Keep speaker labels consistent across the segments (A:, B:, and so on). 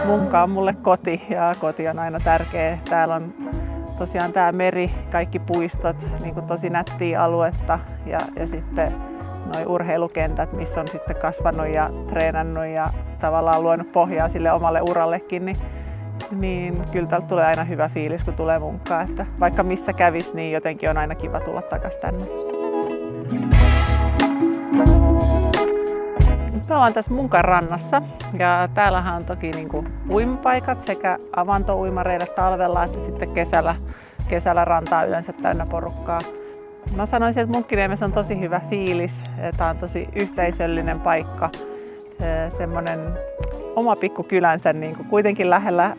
A: Munkka on mulle koti ja koti on aina tärkeä. Täällä on tosiaan tämä meri, kaikki puistot, niin kuin tosi nättiä aluetta ja sitten noi urheilukentät, missä on sitten kasvanut ja treenannut ja tavallaan luonut pohjaa sille omalle urallekin, niin kyllä täältä tulee aina hyvä fiilis, kun tulee Munkkaan. Että vaikka missä kävisi, niin jotenkin on aina kiva tulla takaisin tänne. Me ollaan tässä Munkan rannassa ja täällähän on toki uimapaikat sekä avantouimareille talvella että sitten kesällä rantaa yleensä täynnä porukkaa. Mä sanoisin, että Munkkiniemessä on tosi hyvä fiilis. Tämä on tosi yhteisöllinen paikka, semmoinen oma pikkukylänsä, kuitenkin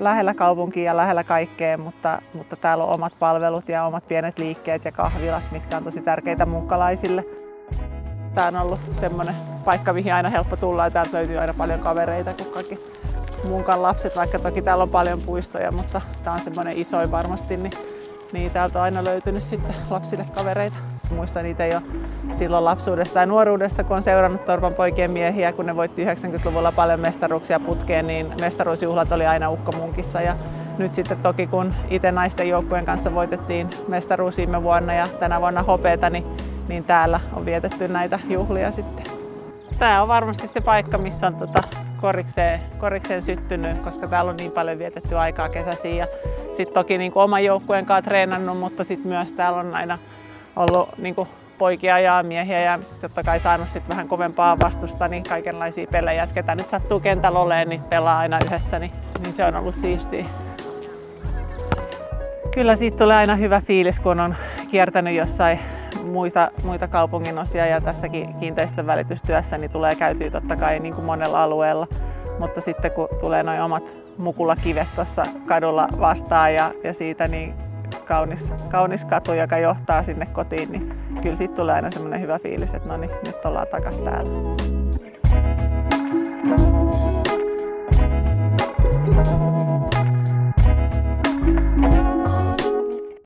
A: lähellä kaupunkia ja lähellä kaikkea, mutta täällä on omat palvelut ja omat pienet liikkeet ja kahvilat, mitkä on tosi tärkeitä munkkalaisille. Tämä on ollut semmoinen paikka, mihin aina helppo tulla ja täältä löytyy aina paljon kavereita, kun kaikki Munkan lapset, vaikka toki täällä on paljon puistoja, mutta tämä on semmoinen isoin varmasti, niin täältä on aina löytynyt sitten lapsille kavereita. Muistan niitä jo silloin lapsuudesta ja nuoruudesta, kun on seurannut Torpan poikien miehiä, kun ne voitti 90-luvulla paljon mestaruuksia putkeen, niin mestaruusjuhlat oli aina Ukkomunkissa. Ja nyt sitten toki, kun itse naisten joukkueen kanssa voitettiin mestaruus viime vuonna ja tänä vuonna hopeata, niin täällä on vietetty näitä juhlia sitten. Tämä on varmasti se paikka, missä on korikseen syttynyt, koska täällä on niin paljon vietetty aikaa kesäisiin. Ja sitten toki oman joukkueen kanssa treenannut, mutta sitten myös täällä on aina ollut poikia ja miehiä ja totta kai saanut sitten vähän kovempaa vastusta, niin kaikenlaisia pelejä. Ketä nyt sattuu kentällä olemaan, niin pelaa aina yhdessä, niin se on ollut siistiä. Kyllä siitä tulee aina hyvä fiilis, kun on kiertänyt jossain muita kaupunginosia ja tässäkin kiinteistön välitystyössä niin tulee käytyä totta kai monella alueella. Mutta sitten kun tulee nuo omat mukulakivet tuossa kadulla vastaan ja siitä niin kaunis katu, joka johtaa sinne kotiin, niin kyllä siitä tulee aina semmoinen hyvä fiilis, että no niin, nyt ollaan takaisin täällä.